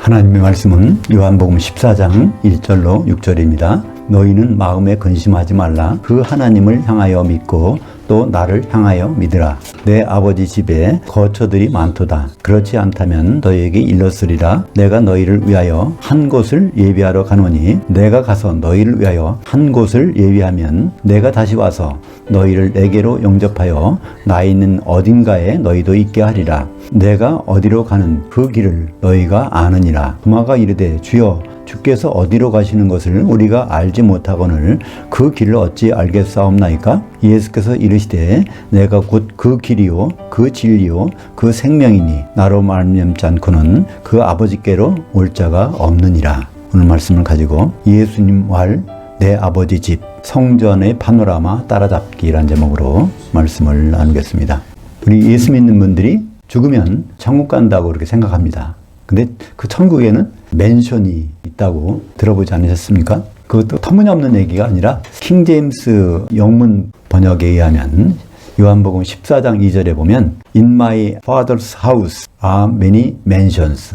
하나님의 말씀은 요한복음 14장 1절로 6절입니다. 너희는 마음에 근심하지 말라. 그 하나님을 향하여 믿고 또 나를 향하여 믿으라. 내 아버지 집에 거처들이 많도다. 그렇지 않다면 너희에게 일렀으리라. 내가 너희를 위하여 한 곳을 예비하러 가노니 내가 가서 너희를 위하여 한 곳을 예비하면 내가 다시 와서 너희를 내게로 영접하여 나 있는 어딘가에 너희도 있게 하리라. 내가 어디로 가는 그 길을 너희가 아느니라. 도마가 이르되 주여 주께서 어디로 가시는 것을 우리가 알지 못하거늘 그 길을 어찌 알겠사옵나이까? 예수께서 이르시되 내가 곧 그 길이요 그 진리요 그 생명이니 나로 말미암지 않고는 그 아버지께로 올 자가 없느니라. 오늘 말씀을 가지고 예수님 왈 내 아버지 집 성전의 파노라마 따라잡기라는 제목으로 말씀을 나누겠습니다. 우리 예수 믿는 분들이 죽으면 천국 간다고 그렇게 생각합니다. 근데 그 천국에는 맨션이 있다고 들어보지 않으셨습니까? 그것도 터무니없는 얘기가 아니라 킹제임스 영문 번역에 의하면 요한복음 14장 2절에 보면 In my father's house are many mansions.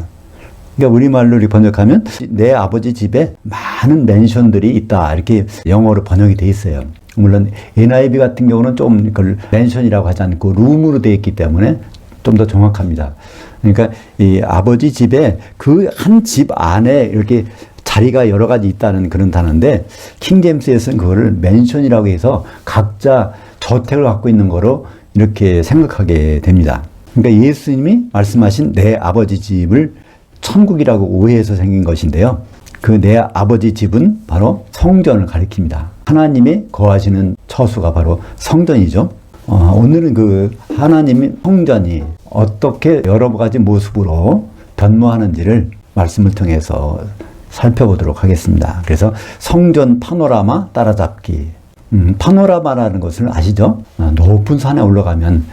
그러니까 우리말로 이렇게 번역하면 내 아버지 집에 많은 맨션들이 있다 이렇게 영어로 번역이 돼 있어요. 물론 NIV 같은 경우는 좀 그걸 맨션이라고 하지 않고 룸으로 되어 있기 때문에 좀 더 정확합니다. 그러니까 이 아버지 집에 그 한 집 안에 이렇게 자리가 여러 가지 있다는 그런 단어인데 킹제임스에서는 그거를 맨션이라고 해서 각자 저택을 갖고 있는 거로 이렇게 생각하게 됩니다. 그러니까 예수님이 말씀하신 내 아버지 집을 천국이라고 오해해서 생긴 것인데요. 그 내 아버지 집은 바로 성전을 가리킵니다. 하나님이 거하시는 처소가 바로 성전이죠. 오늘은 그 하나님의 성전이 어떻게 여러 가지 모습으로 변모하는지를 말씀을 통해서 살펴보도록 하겠습니다. 그래서 성전 파노라마 따라잡기. 파노라마라는 것을 아시죠? 높은 산에 올라가면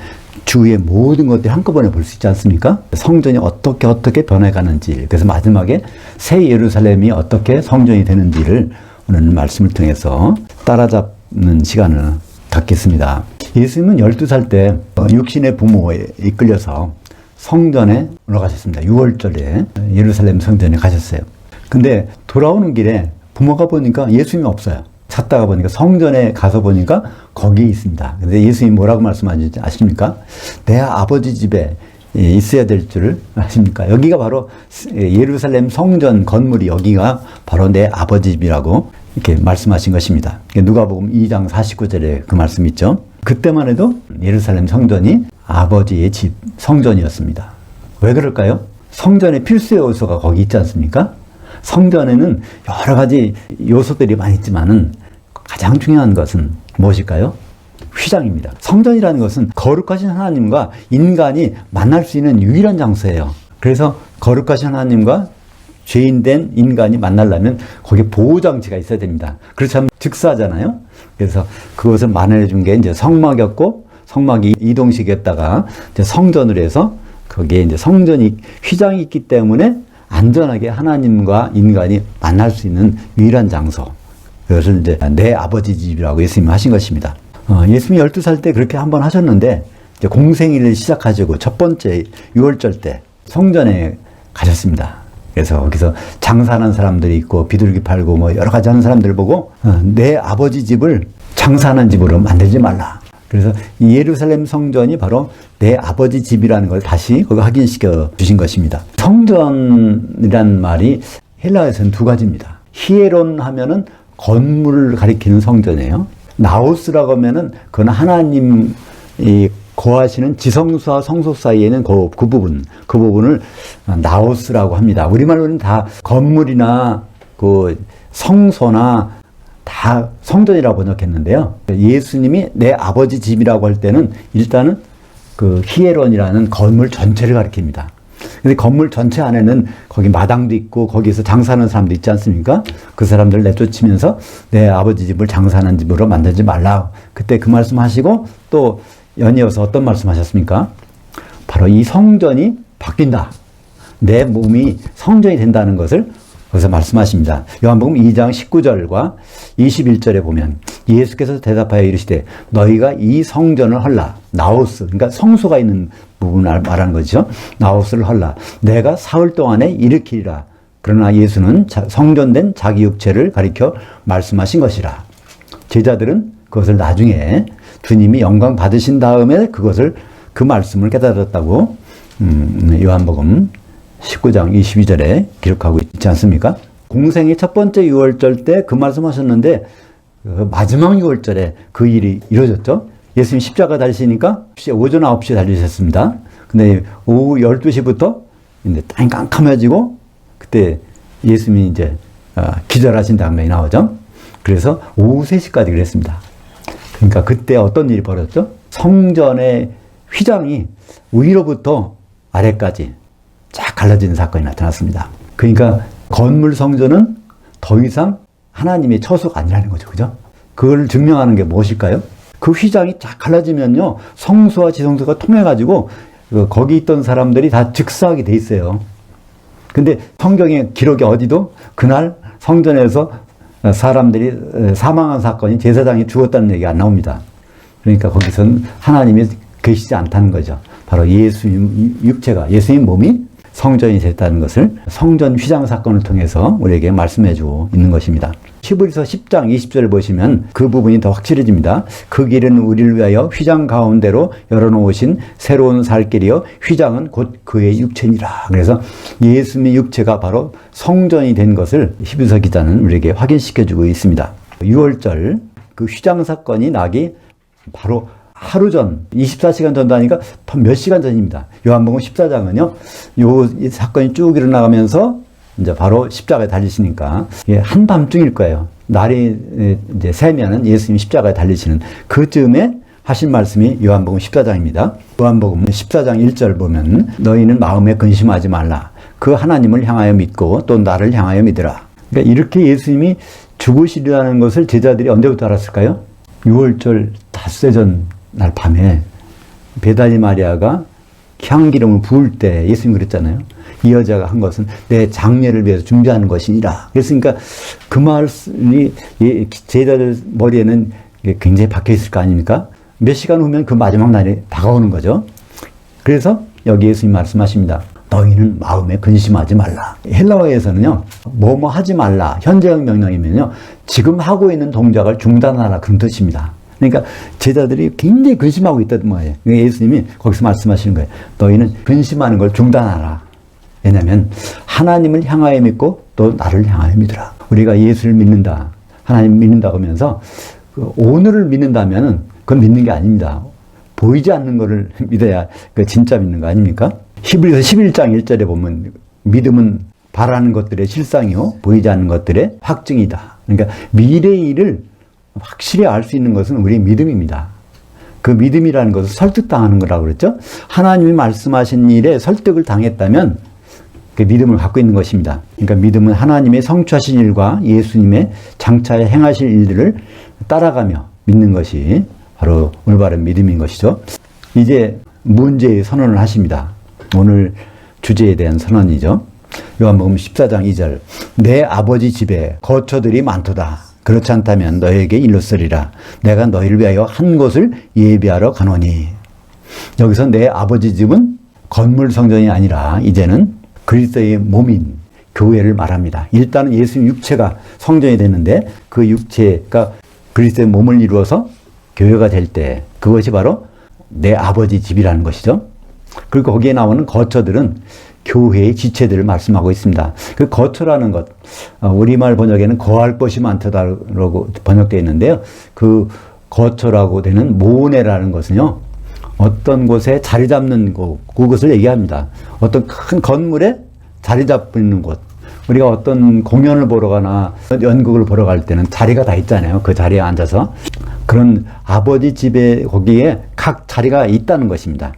주위의 모든 것들이 한꺼번에 볼 수 있지 않습니까? 성전이 어떻게 변해가는지, 그래서 마지막에 새 예루살렘이 어떻게 성전이 되는지를 오늘 말씀을 통해서 따라잡는 시간을 갖겠습니다. 예수님은 12살 때 육신의 부모에 이끌려서 성전에 올라가셨습니다. 6월절에 예루살렘 성전에 가셨어요. 근데 돌아오는 길에 부모가 보니까 예수님이 없어요. 찾다가 보니까 성전에 가서 보니까 거기에 있습니다. 근데 예수님이 뭐라고 말씀하시는지 아십니까? 내 아버지 집에 있어야 될 줄 아십니까? 여기가 바로 예루살렘 성전 건물이 여기가 바로 내 아버지 집이라고 이렇게 말씀하신 것입니다. 누가복음 2장 49절에 그 말씀 있죠. 그때만 해도 예루살렘 성전이 아버지의 집 성전이었습니다. 왜 그럴까요? 성전의 필수 요소가 거기 있지 않습니까? 성전에는 여러 가지 요소들이 많이 있지만은 가장 중요한 것은 무엇일까요? 휘장입니다. 성전이라는 것은 거룩하신 하나님과 인간이 만날 수 있는 유일한 장소예요. 그래서 거룩하신 하나님과 죄인된 인간이 만나려면 거기에 보호장치가 있어야 됩니다. 그렇지 않으면 즉사잖아요. 그래서 그것을 만들어 준 게 이제 성막이었고, 성막이 이동식이었다가 이제 성전을 해서 거기에 이제 성전이 휘장이 있기 때문에 안전하게 하나님과 인간이 만날 수 있는 유일한 장소. 그것을 이제 내 아버지 집이라고 예수님이 하신 것입니다. 예수님이 12살 때 그렇게 한번 하셨는데, 이제 공생일을 시작하시고 첫 번째 6월절 때 성전에 가셨습니다. 그래서 거기서 장사하는 사람들이 있고 비둘기 팔고 뭐 여러 가지 하는 사람들 보고 내 아버지 집을 장사하는 집으로 만들지 말라. 그래서 예루살렘 성전이 바로 내 아버지 집이라는 걸 다시 거기 확인시켜 주신 것입니다. 성전이란 말이 헬라어에서는 두 가지입니다. 히에론 하면은 건물을 가리키는 성전이에요. 나오스라고 하면은 그건 하나님이 거하시는 지성소와 성소 사이에는 그 부분을 나오스라고 합니다. 우리말로는 다 건물이나 그 성소나 다 성전이라고 번역했는데요. 예수님이 내 아버지 집이라고 할 때는 일단은 그 히에론이라는 건물 전체를 가리킵니다. 근데 건물 전체 안에는 거기 마당도 있고 거기서 장사하는 사람도 있지 않습니까? 그 사람들을 내쫓으면서 내 아버지 집을 장사하는 집으로 만들지 말라. 그때 그 말씀 하시고 또 연이어서 어떤 말씀 하셨습니까? 바로 이 성전이 바뀐다. 내 몸이 성전이 된다는 것을 거기서 말씀하십니다. 요한복음 2장 19절과 21절에 보면 예수께서 대답하여 이르시되 너희가 이 성전을 헐라. 나오스, 그러니까 성소가 있는 부분을 말하는 거죠. 나오스를 헐라. 내가 사흘 동안에 일으키리라. 그러나 예수는 성전된 자기 육체를 가리켜 말씀하신 것이라. 제자들은 그것을 나중에 주님이 영광 받으신 다음에 그 말씀을 깨달았다고 요한복음 19장 22절에 기록하고 있지 않습니까? 공생의 첫 번째 유월절 때 그 말씀하셨는데 마지막 유월절에 그 일이 이루어졌죠. 예수님 십자가 달리시니까 오전 9시에 달리셨습니다. 근데 오후 12시부터 이제 땅이 깜깜해지고 그때 예수님이 이제 기절하신 장면이 나오죠. 그래서 오후 3시까지 그랬습니다. 그러니까 그때 어떤 일이 벌어졌죠? 성전의 휘장이 위로부터 아래까지 쫙 갈라지는 사건이 나타났습니다. 그러니까 건물 성전은 더 이상 하나님의 처소가 아니라는 거죠. 그죠? 그걸 증명하는 게 무엇일까요? 그 휘장이 쫙 갈라지면요, 성소와 지성소가 통해가지고 거기 있던 사람들이 다 즉사하게 돼 있어요. 근데 성경의 기록이 어디도 그날 성전에서 사람들이 사망한 사건이 제사장이 죽었다는 얘기가 안 나옵니다. 그러니까 거기선 하나님이 계시지 않다는 거죠. 바로 예수님 육체가, 예수님 몸이 성전이 됐다는 것을 성전 휘장 사건을 통해서 우리에게 말씀해주고 있는 것입니다. 히브리서 10장 20절을 보시면 그 부분이 더 확실해집니다. 그 길은 우리를 위하여 휘장 가운데로 열어놓으신 새로운 살 길이요 휘장은 곧 그의 육체니라. 그래서 예수님의 육체가 바로 성전이 된 것을 히브리서 기자는 우리에게 확인시켜주고 있습니다. 6월절 그 휘장 사건이 나기 바로 하루 전, 24시간 전도 아니까 몇 시간 전입니다. 요한복음 14장은요, 이 사건이 쭉 일어나가면서 이제 바로 십자가에 달리시니까 한밤중일 거예요. 날이 이제 새면은 예수님이 십자가에 달리시는 그쯤에 하신 말씀이 요한복음 14장입니다. 요한복음 14장 1절 보면 너희는 마음에 근심하지 말라. 그 하나님을 향하여 믿고 또 나를 향하여 믿으라. 그러니까 이렇게 예수님이 죽으시리라는 것을 제자들이 언제부터 알았을까요? 6월절 닷새 전 날 밤에 베다니 마리아가 향기름을 부을 때 예수님 그랬잖아요. 이 여자가 한 것은 내 장례를 위해서 준비하는 것이니라. 그랬으니까 그 말씀이 제자들 머리에는 굉장히 박혀 있을 거 아닙니까? 몇 시간 후면 그 마지막 날이 다가오는 거죠. 그래서 여기 예수님 말씀하십니다. 너희는 마음에 근심하지 말라. 헬라어에서는요, 뭐뭐 하지 말라. 현재형 명령이면요, 지금 하고 있는 동작을 중단하라. 그런 뜻입니다. 그러니까 제자들이 굉장히 근심하고 있다는 말이에요. 예수님이 거기서 말씀하시는 거예요. 너희는 근심하는 걸 중단하라. 왜냐하면 하나님을 향하여 믿고 또 나를 향하여 믿으라. 우리가 예수를 믿는다, 하나님 믿는다고 하면서 오늘을 믿는다면 그건 믿는 게 아닙니다. 보이지 않는 거를 믿어야 진짜 믿는 거 아닙니까? 히브리서 11장 1절에 보면 믿음은 바라는 것들의 실상이요 보이지 않는 것들의 확증이다. 그러니까 미래의 일을 확실히 알 수 있는 것은 우리의 믿음입니다. 그 믿음이라는 것을 설득당하는 거라고 그랬죠. 하나님이 말씀하신 일에 설득을 당했다면 그 믿음을 갖고 있는 것입니다. 그러니까 믿음은 하나님의 성취하신 일과 예수님의 장차에 행하실 일들을 따라가며 믿는 것이 바로 올바른 믿음인 것이죠. 이제 문제의 선언을 하십니다. 오늘 주제에 대한 선언이죠. 요한복음 14장 2절 내 아버지 집에 거처들이 많도다. 그렇지 않다면 너에게 일렀으리라. 내가 너희를 위하여 한 곳을 예비하러 가노니. 여기서 내 아버지 집은 건물 성전이 아니라 이제는 그리스도의 몸인 교회를 말합니다. 일단은 예수님 육체가 성전이 되는데 그 육체가 그리스도의 몸을 이루어서 교회가 될 때 그것이 바로 내 아버지 집이라는 것이죠. 그리고 거기에 나오는 거처들은 교회의 지체들을 말씀하고 있습니다. 그 거처라는 것, 우리말 번역에는 거할 것이 많다라고 번역되어 있는데요. 그 거처라고 되는 모내라는 것은요, 어떤 곳에 자리 잡는 곳, 그것을 얘기합니다. 어떤 큰 건물에 자리 잡는 곳. 우리가 어떤 공연을 보러 가나 연극을 보러 갈 때는 자리가 다 있잖아요. 그 자리에 앉아서. 그런 아버지 집에 거기에 각 자리가 있다는 것입니다.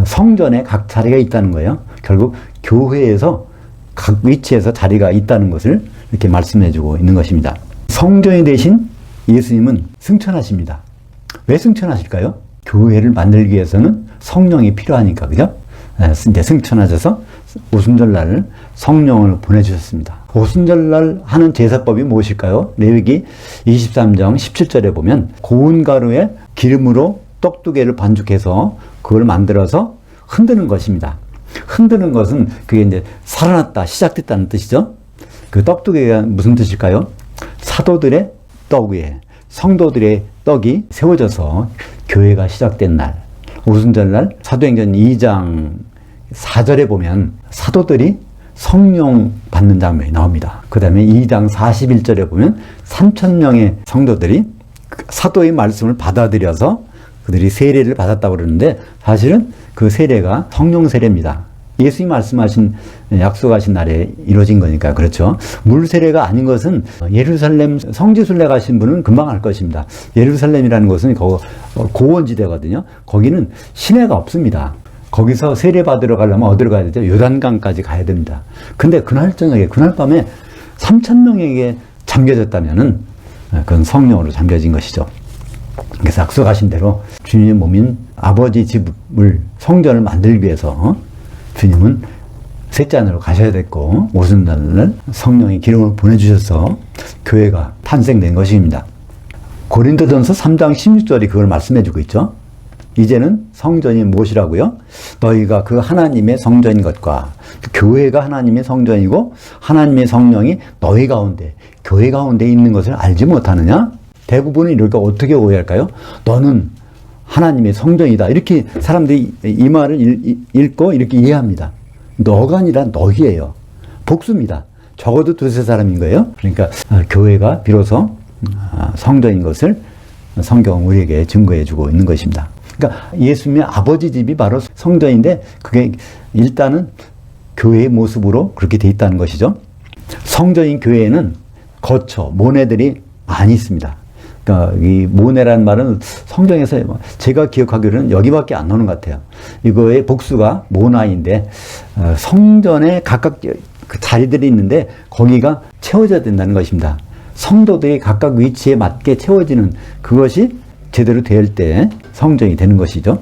성전에 각 자리가 있다는 거예요. 결국 교회에서 각 위치에서 자리가 있다는 것을 이렇게 말씀해주고 있는 것입니다. 성전이 되신 예수님은 승천하십니다. 왜 승천하실까요? 교회를 만들기 위해서는 성령이 필요하니까, 그죠? 이제 승천하셔서 오순절날 성령을 보내주셨습니다. 오순절날 하는 제사법이 무엇일까요? 레위기 23장 17절에 보면 고운 가루에 기름으로 떡두개를 반죽해서 그걸 만들어서 흔드는 것입니다. 흔드는 것은 그게 이제 살아났다, 시작됐다는 뜻이죠. 그 떡두개가 무슨 뜻일까요? 사도들의 떡 위에 성도들의 떡이 세워져서 교회가 시작된 날, 오순절날 사도행전 2장 4절에 보면 사도들이 성령 받는 장면이 나옵니다. 그 다음에 2장 41절에 보면 3,000명의 성도들이 사도의 말씀을 받아들여서 그들이 세례를 받았다고 그러는데 사실은 그 세례가 성령 세례입니다. 예수님이 말씀하신 약속하신 날에 이루어진 거니까 그렇죠. 물 세례가 아닌 것은 예루살렘 성지순례 가신 분은 금방 알 것입니다. 예루살렘이라는 곳은 고원지대거든요. 거기는 시내가 없습니다. 거기서 세례 받으러 가려면 어디로 가야 되죠? 요단강까지 가야 됩니다. 근데 그날 저녁에, 그날 밤에 3,000명에게 잠겨졌다면은 그건 성령으로 잠겨진 것이죠. 그래서 약속하신 대로 주님의 몸인 아버지 집을, 성전을 만들기 위해서 주님은 셋째 하늘로 가셔야 됐고 오순절날 성령의 기름을 보내주셔서 교회가 탄생된 것입니다. 고린도전서 3장 16절이 그걸 말씀해주고 있죠. 이제는 성전이 무엇이라고요? 너희가 그 하나님의 성전인 것과 교회가 하나님의 성전이고 하나님의 성령이 너희 가운데, 교회 가운데 있는 것을 알지 못하느냐? 대부분은 이렇게 어떻게 오해할까요? 너는 하나님의 성전이다. 이렇게 사람들이 이 말을 읽고 이렇게 이해합니다. 너가 아니라 너희예요. 복수입니다. 적어도 두세 사람인 거예요. 그러니까 교회가 비로소 성전인 것을 성경은 우리에게 증거해 주고 있는 것입니다. 그러니까 예수님의 아버지 집이 바로 성전인데 그게 일단은 교회의 모습으로 그렇게 돼 있다는 것이죠. 성전인 교회에는 거처, 모내들이 많이 있습니다. 그러니까 이 모내라는 말은 성경에서 제가 기억하기로는 여기밖에 안 나오는 것 같아요. 이거의 복수가 모나인데 성전에 각각 그 자리들이 있는데 거기가 채워져야 된다는 것입니다. 성도들이 각각 위치에 맞게 채워지는 그것이 제대로 될 때 성전이 되는 것이죠.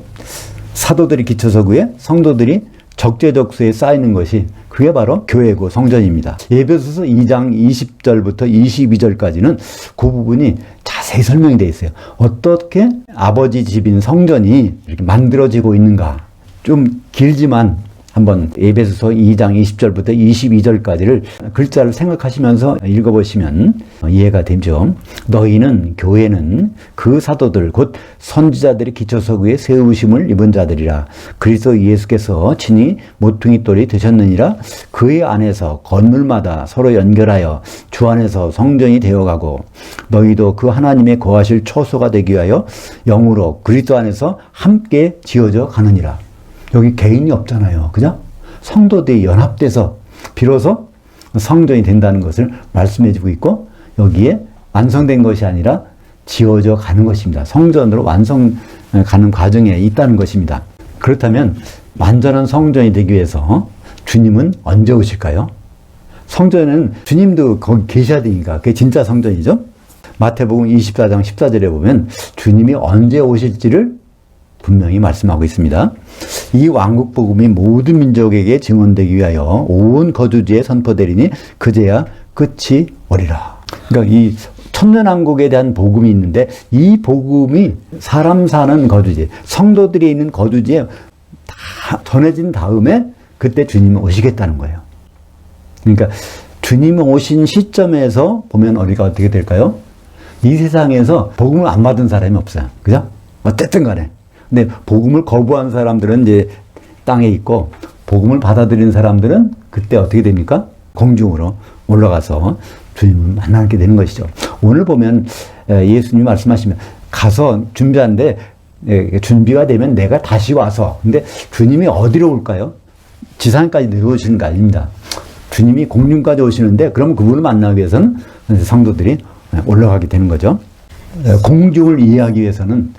사도들이 기초서구에 성도들이 적재적소에 쌓이는 것이 그게 바로 교회고 성전입니다. 에베소서 2장 20절부터 22절까지는 그 부분이 자세히 설명이 되어 있어요. 어떻게 아버지 집인 성전이 이렇게 만들어지고 있는가. 좀 길지만 한번 에베소서 2장 20절부터 22절까지를 글자를 생각하시면서 읽어보시면 이해가 되죠. 너희는 교회는 그 사도들 곧 선지자들의 기초서구에 세우심을 입은 자들이라. 그리스도 예수께서 친히 모퉁이 돌이 되셨느니라. 그의 안에서 건물마다 서로 연결하여 주 안에서 성전이 되어가고 너희도 그 하나님의 거하실 초소가 되기 위하여 영으로 그리스도 안에서 함께 지어져 가느니라. 여기 개인이 없잖아요. 그죠? 성도들이 연합돼서 비로소 성전이 된다는 것을 말씀해 주고 있고 여기에 완성된 것이 아니라 지어져 가는 것입니다. 성전으로 완성 가는 과정에 있다는 것입니다. 그렇다면 완전한 성전이 되기 위해서 주님은 언제 오실까요? 성전은 주님도 거기 계셔야 되니까 그게 진짜 성전이죠. 마태복음 24장 14절에 보면 주님이 언제 오실지를 분명히 말씀하고 있습니다. 이 왕국 복음이 모든 민족에게 증언되기 위하여 온 거주지에 선포되리니 그제야 끝이 오리라. 그러니까 이 천년왕국에 대한 복음이 있는데 이 복음이 사람 사는 거주지, 성도들이 있는 거주지에 다 전해진 다음에 그때 주님이 오시겠다는 거예요. 그러니까 주님이 오신 시점에서 보면 우리가 어떻게 될까요? 이 세상에서 복음을 안 받은 사람이 없어요. 그죠? 어쨌든 간에. 근데 복음을 거부한 사람들은 이제 땅에 있고 복음을 받아들인 사람들은 그때 어떻게 됩니까? 공중으로 올라가서 주님을 만나게 되는 것이죠. 오늘 보면 예수님이 말씀하시면 가서 준비하는데 준비가 되면 내가 다시 와서 근데 주님이 어디로 올까요? 지상까지 내려오시는 거 아닙니다. 주님이 공중까지 오시는데 그럼 그분을 만나기 위해서는 성도들이 올라가게 되는 거죠. 공중을 이해하기 위해서는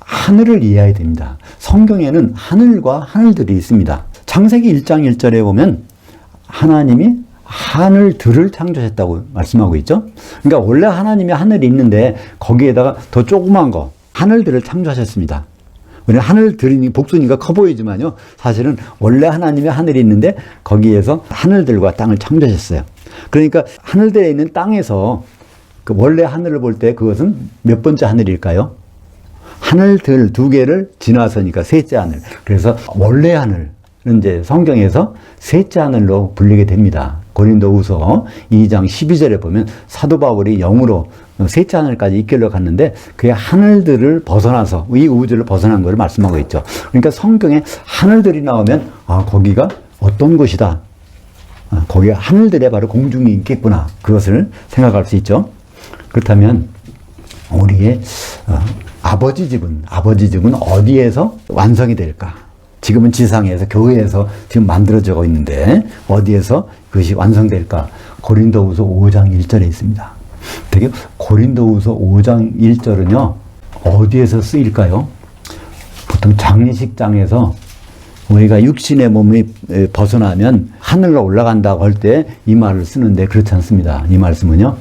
하늘을 이해해야 됩니다. 성경에는 하늘과 하늘들이 있습니다. 창세기 1장 1절에 보면 하나님이 하늘들을 창조했다고 말씀하고 있죠. 그러니까 원래 하나님이 하늘이 있는데 거기에다가 더 조그만 거 하늘들을 창조하셨습니다. 우리는 하늘들이 복수니까 커 보이지만요. 사실은 원래 하나님의 하늘이 있는데 거기에서 하늘들과 땅을 창조하셨어요. 그러니까 하늘들에 있는 땅에서 그 원래 하늘을 볼 때 그것은 몇 번째 하늘일까요? 하늘들 두 개를 지나서니까 셋째 하늘. 그래서 원래 하늘은 이제 성경에서 셋째 하늘로 불리게 됩니다. 고린도후서 2장 12절에 보면 사도 바울이 영으로 셋째 하늘까지 이끌려 갔는데 그의 하늘들을 벗어나서 이 우주를 벗어난 것을 말씀하고 있죠. 그러니까 성경에 하늘들이 나오면 거기가 어떤 곳이다. 거기 하늘들에 바로 공중이 있겠구나. 그것을 생각할 수 있죠. 그렇다면 우리의 아버지 집은 어디에서 완성이 될까? 지금은 지상에서 교회에서 지금 만들어지고 있는데 어디에서 그것이 완성될까? 고린도후서 5장 1절에 있습니다. 되게 고린도후서 5장 1절은요. 어디에서 쓰일까요? 보통 장례식장에서 우리가 육신의 몸이 벗어나면 하늘로 올라간다고 할 때 이 말을 쓰는데 그렇지 않습니다. 이 말씀은요.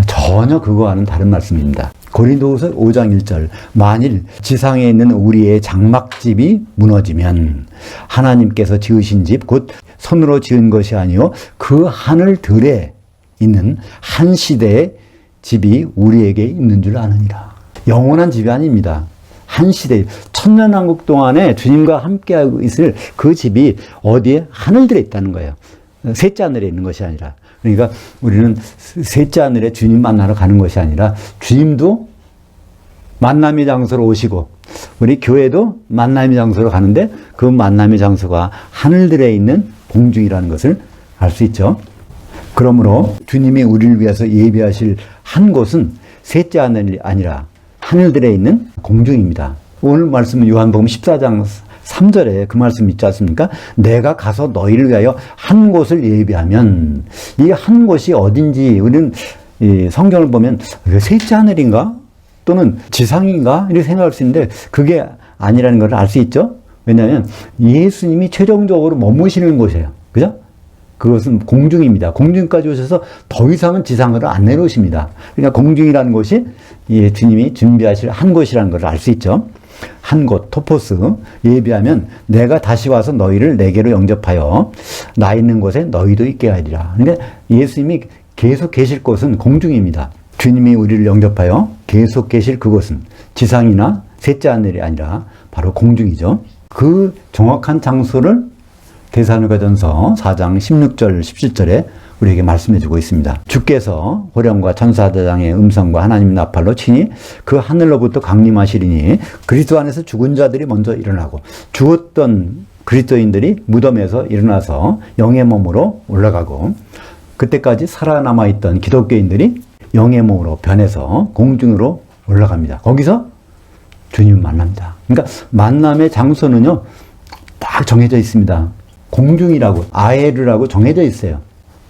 전혀 그거와는 다른 말씀입니다. 고린도후서 5장 1절 만일 지상에 있는 우리의 장막집이 무너지면 하나님께서 지으신 집 곧 손으로 지은 것이 아니요 그 하늘들에 있는 한 시대의 집이 우리에게 있는 줄 아느니라. 영원한 집이 아닙니다. 한 시대, 천년왕국 동안에 주님과 함께하고 있을 그 집이 어디에? 하늘들에 있다는 거예요. 셋째 하늘에 있는 것이 아니라. 그러니까 우리는 셋째 하늘에 주님 만나러 가는 것이 아니라 주님도 만남의 장소로 오시고 우리 교회도 만남의 장소로 가는데 그 만남의 장소가 하늘들에 있는 공중이라는 것을 알 수 있죠. 그러므로 주님이 우리를 위해서 예비하실 한 곳은 셋째 하늘이 아니라 하늘들에 있는 공중입니다. 오늘 말씀은 요한복음 14장 3절에 그 말씀 있지 않습니까? 내가 가서 너희를 위하여 한 곳을 예비하면 이 한 곳이 어딘지 우리는 이 성경을 보면 셋째 하늘인가? 또는 지상인가? 이렇게 생각할 수 있는데 그게 아니라는 걸 알 수 있죠? 왜냐하면 예수님이 최종적으로 머무시는 곳이에요. 그죠? 그것은 공중입니다. 공중까지 오셔서 더 이상은 지상으로 안 내려오십니다. 그러니까 공중이라는 곳이 주님이 준비하실 한 곳이라는 걸 알 수 있죠. 한 곳, 토포스, 예비하면 내가 다시 와서 너희를 내게로 영접하여 나 있는 곳에 너희도 있게 하리라. 그러니까 예수님이 계속 계실 곳은 공중입니다. 주님이 우리를 영접하여 계속 계실 그곳은 지상이나 셋째 하늘이 아니라 바로 공중이죠. 그 정확한 장소를 데살로니가전서 4장 16절 17절에 우리에게 말씀해 주고 있습니다. 주께서 호령과 천사대장의 음성과 하나님 나팔로 친히 그 하늘로부터 강림하시리니 그리스도 안에서 죽은 자들이 먼저 일어나고 죽었던 그리스도인들이 무덤에서 일어나서 영의 몸으로 올라가고 그때까지 살아남아 있던 기독교인들이 영의 몸으로 변해서 공중으로 올라갑니다. 거기서 주님을 만납니다. 그러니까 만남의 장소는요 딱 정해져 있습니다. 공중이라고 아에르라고 정해져 있어요.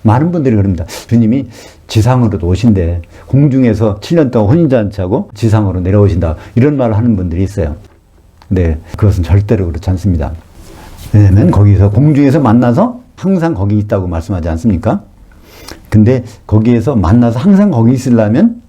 많은 분들이 그럽니다. 주님이 지상으로도 오신대 공중에서 7년 동안 혼인잔치하고 지상으로 내려오신다 이런 말을 하는 분들이 있어요. 근데 그것은 절대로 그렇지 않습니다. 왜냐하면 거기서 공중에서 만나서 항상 거기 있다고 말씀하지 않습니까? 근데 거기에서 만나서 항상 거기 있으려면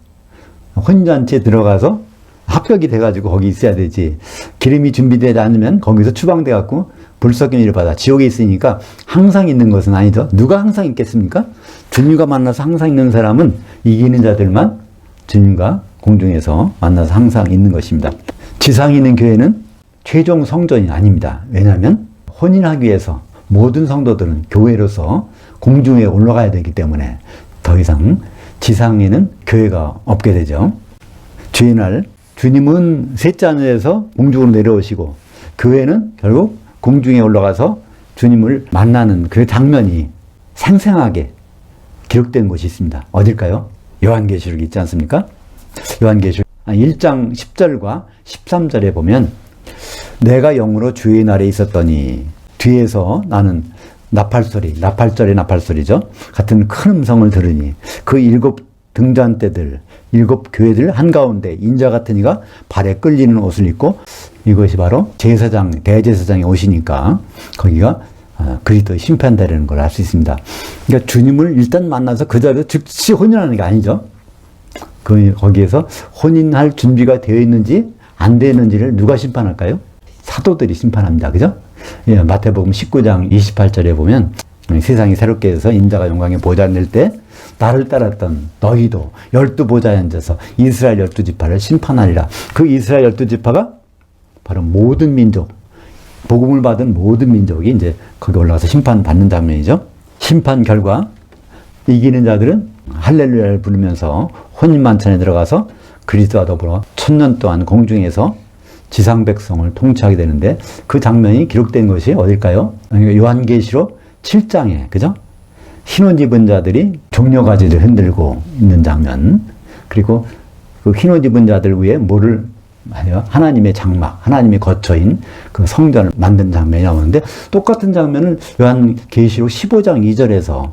혼인잔치에 들어가서 합격이 돼가지고 거기 있어야 되지. 기름이 준비되지 않으면 거기서 추방돼갖고 불석임을 받아 지옥에 있으니까 항상 있는 것은 아니죠. 누가 항상 있겠습니까? 주님과 만나서 항상 있는 사람은 이기는 자들만 주님과 공중에서 만나서 항상 있는 것입니다. 지상에 있는 교회는 최종 성전이 아닙니다. 왜냐하면 혼인하기 위해서 모든 성도들은 교회로서 공중에 올라가야 되기 때문에 더 이상 지상에는 교회가 없게 되죠. 주의날 주님은 셋째 하늘에서 공중으로 내려오시고 교회는 결국 공중에 올라가서 주님을 만나는 그 장면이 생생하게 기록된 곳이 있습니다. 어딜까요? 요한계시록이 있지 않습니까? 요한계시록 1장 10절과 13절에 보면 내가 영으로 주의 날에 있었더니 뒤에서 나는 나팔소리, 나팔절의 나팔소리죠. 같은 큰 음성을 들으니 그 7 등잔대들, 7 교회들 한가운데 인자 같은 이가 발에 끌리는 옷을 입고 이것이 바로 제사장, 대제사장이 오시니까 거기가 그리스도의 심판대라는 걸 알 수 있습니다. 그러니까 주님을 일단 만나서 그 자리에서 즉시 혼인하는 게 아니죠. 거기에서 혼인할 준비가 되어 있는지 안 되어 있는지를 누가 심판할까요? 사도들이 심판합니다. 그죠? 예, 마태복음 19장 28절에 보면 세상이 새롭게 해서 인자가 영광의 보좌에 앉을 때 나를 따랐던 너희도 12보좌에 앉아서 이스라엘 12지파를 심판하리라. 그 이스라엘 12지파가 바로 모든 민족, 복음을 받은 모든 민족이 이제 거기 올라가서 심판받는 장면이죠. 심판 결과 이기는 자들은 할렐루야를 부르면서 혼인만찬에 들어가서 그리스도와 더불어 1000년 동안 공중에서 지상 백성을 통치하게 되는데 그 장면이 기록된 것이 어딜까요? 요한계시록 7장에, 그죠? 흰옷 입은 자들이 종려가지를 흔들고 있는 장면. 그리고 그 흰옷 입은 자들 위에 뭐를 하여 하나님의 장막, 하나님의 거처인 그 성전을 만든 장면이 나오는데 똑같은 장면을 요한계시록 15장 2절에서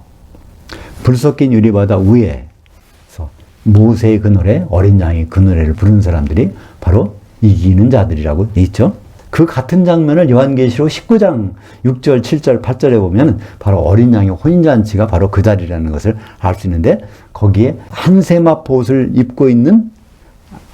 불 섞인 유리바다 위에서 모세의 그노래, 어린 양의 그노래를 부르는 사람들이 바로 이기는 자들이라고 돼 있죠. 그 같은 장면을 요한계시록 19장 6절, 7절, 8절에 보면 바로 어린 양의 혼인잔치가 바로 그 자리라는 것을 알 수 있는데 거기에 한 세마포 옷을 입고 있는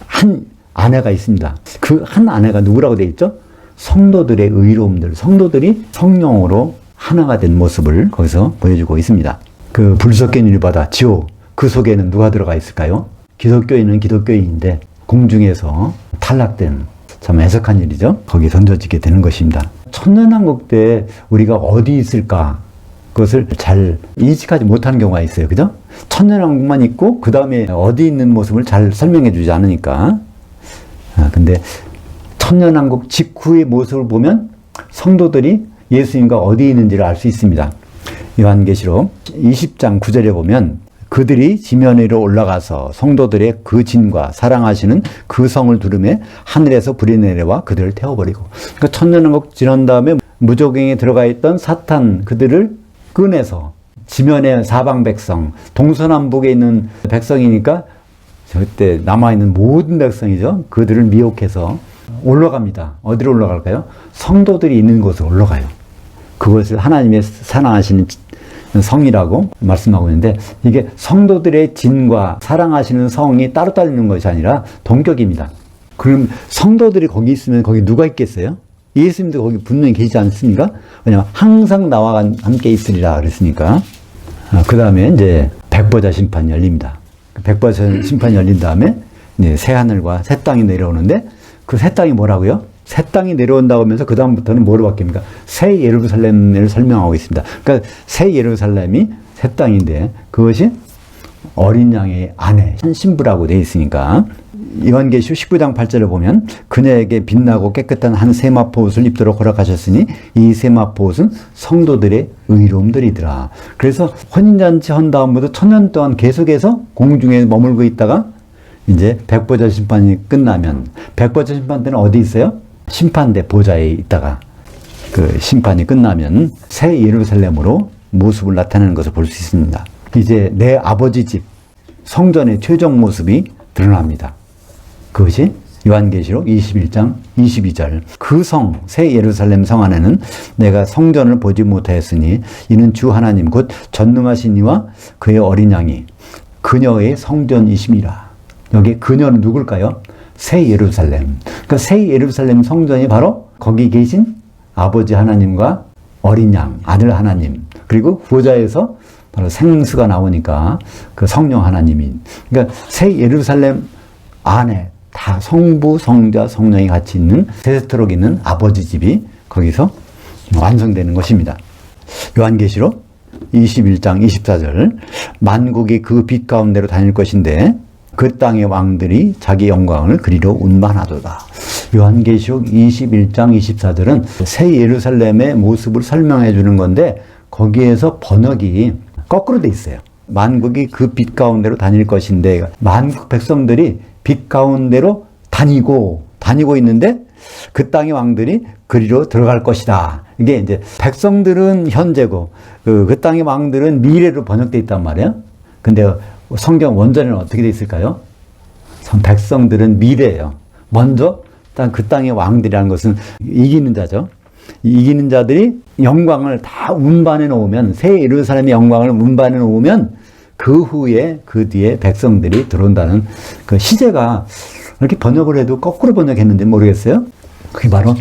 한 아내가 있습니다. 그 한 아내가 누구라고 돼 있죠? 성도들의 의로움들, 성도들이 성령으로 하나가 된 모습을 거기서 보여주고 있습니다. 그 불 섞인 유리바다, 지옥, 그 속에는 누가 들어가 있을까요? 기독교인은 기독교인인데 공중에서 탈락된 참 애석한 일이죠. 거기에 던져지게 되는 것입니다. 천년왕국 때 우리가 어디 있을까? 그것을 잘 인식하지 못하는 경우가 있어요. 그죠? 천년왕국만 있고 그 다음에 어디 있는 모습을 잘 설명해 주지 않으니까. 근데 천년왕국 직후의 모습을 보면 성도들이 예수님과 어디 있는지를 알 수 있습니다. 요한계시록 20장 9절에 보면 그들이 지면 위로 올라가서 성도들의 그 진과 사랑하시는 그 성을 두르매 하늘에서 불이 내려와 그들을 태워버리고, 그러니까 천년왕국 지난 다음에 무저갱에 들어가 있던 사탄 그들을 꺼내서 지면의 사방 백성, 동서남북에 있는 백성이니까 그때 남아있는 모든 백성이죠. 그들을 미혹해서 올라갑니다. 어디로 올라갈까요? 성도들이 있는 곳으로 올라가요. 그것을 하나님의 사랑하시는 성이라고 말씀하고 있는데 이게 성도들의 진과 사랑하시는 성이 따로 있는 것이 아니라 동격입니다. 그럼 성도들이 거기 있으면 거기 누가 있겠어요? 예수님도 거기 분명히 계시지 않습니까? 왜냐하면 항상 나와 함께 있으리라 그랬으니까. 그 다음에 이제 백보자 심판이 열립니다. 백보자 심판이 열린 다음에 이제 새 하늘과 새 땅이 내려오는데 그 새 땅이 뭐라고요? 새 땅이 내려온다고 하면서 그 다음부터는 뭐로 바뀝니까? 새 예루살렘을 설명하고 있습니다. 그러니까 새 예루살렘이 새 땅인데 그것이 어린 양의 아내, 한 신부라고 되어 있으니까 요한계시록 19장 8절을 보면 그녀에게 빛나고 깨끗한 한 세마포 옷을 입도록 허락하셨으니 이 세마포 옷은 성도들의 의로움들이더라. 그래서 혼인잔치 한 다음부터 1000년 동안 계속해서 공중에 머물고 있다가 이제 백보자 심판이 끝나면 백보자 심판 때는 어디 있어요? 심판대 보좌에 있다가 그 심판이 끝나면 새 예루살렘으로 모습을 나타내는 것을 볼 수 있습니다. 이제 내 아버지 집 성전의 최종 모습이 드러납니다. 그것이 요한계시록 21장 22절 그 성, 새 예루살렘 성 안에는 내가 성전을 보지 못하였으니 이는 주 하나님 곧 전능하신 이와 그의 어린 양이 그녀의 성전이심이라. 여기 그녀는 누굴까요? 새 예루살렘. 그러니까 새 예루살렘 성전이 바로 거기 계신 아버지 하나님과 어린 양, 아들 하나님, 그리고 보좌에서 바로 생수가 나오니까 그 성령 하나님이. 그러니까 새 예루살렘 안에 다 성부, 성자, 성령이 같이 있는 세세토록 있는 아버지 집이 거기서 완성되는 것입니다. 요한계시록 21장 24절 만국이 그 빛 가운데로 다닐 것인데 그 땅의 왕들이 자기 영광을 그리로 운반하도다. 요한계시록 21장 24절은 새 예루살렘의 모습을 설명해 주는 건데 거기에서 번역이 거꾸로 돼 있어요. 만국이 그 빛 가운데로 다닐 것인데 만국 백성들이 빛 가운데로 다니고 있는데 그 땅의 왕들이 그리로 들어갈 것이다. 이게 이제 백성들은 현재고 그 땅의 왕들은 미래로 번역되어 있단 말이에요. 근데 성경 원전에는 어떻게 되어 있을까요? 백성들은 미래예요. 먼저 그 땅의 왕들이라는 것은 이기는 자죠. 이기는 자들이 영광을 다 운반해 놓으면 새 예루살렘의 영광을 운반해 놓으면 그 후에 그 뒤에 백성들이 들어온다는 그 시제가 이렇게 번역을 해도 거꾸로 번역했는지 모르겠어요. 그게 바로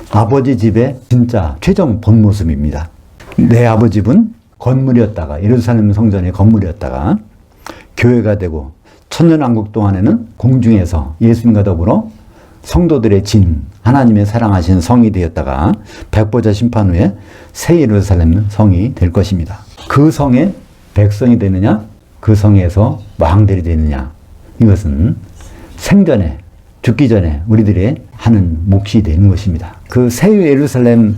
아버지 집의 진짜 최종 본 모습입니다. 내 아버지 집은 건물이었다가, 예루살렘 성전의 건물이었다가 교회가 되고 천년왕국 동안에는 공중에서 예수님과 더불어 성도들의 진, 하나님의 사랑하신 성이 되었다가 백보자 심판 후에 새 예루살렘 성이 될 것입니다. 그 성에 백성이 되느냐, 그 성에서 왕들이 되느냐, 이것은 생전에, 죽기 전에 우리들의 하는 몫이 되는 것입니다. 그 새 예루살렘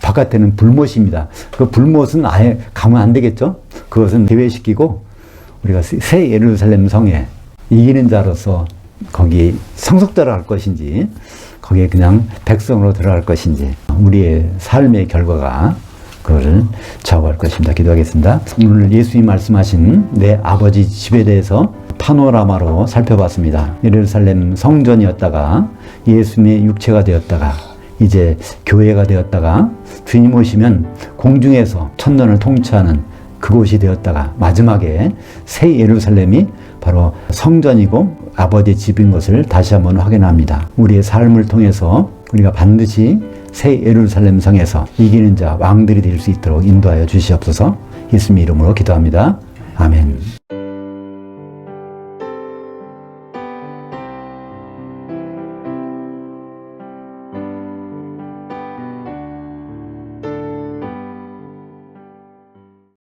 바깥에는 불못입니다. 그 불못은 아예 가면 안 되겠죠? 그것은 제외시키고 우리가 새 예루살렘 성에 이기는 자로서 거기 성속자로 갈 것인지, 거기에 그냥 백성으로 들어갈 것인지, 우리의 삶의 결과가 그것을 좌우할 것입니다. 기도하겠습니다. 오늘 예수님이 말씀하신 내 아버지 집에 대해서 파노라마로 살펴봤습니다. 예루살렘 성전이었다가 예수님의 육체가 되었다가 이제 교회가 되었다가 주님 오시면 공중에서 천년을 통치하는 그곳이 되었다가 마지막에 새 예루살렘이 바로 성전이고 아버지의 집인 것을 다시 한번 확인합니다. 우리의 삶을 통해서 우리가 반드시 새 예루살렘 성에서 이기는 자 왕들이 될 수 있도록 인도하여 주시옵소서. 예수님 이름으로 기도합니다. 아멘.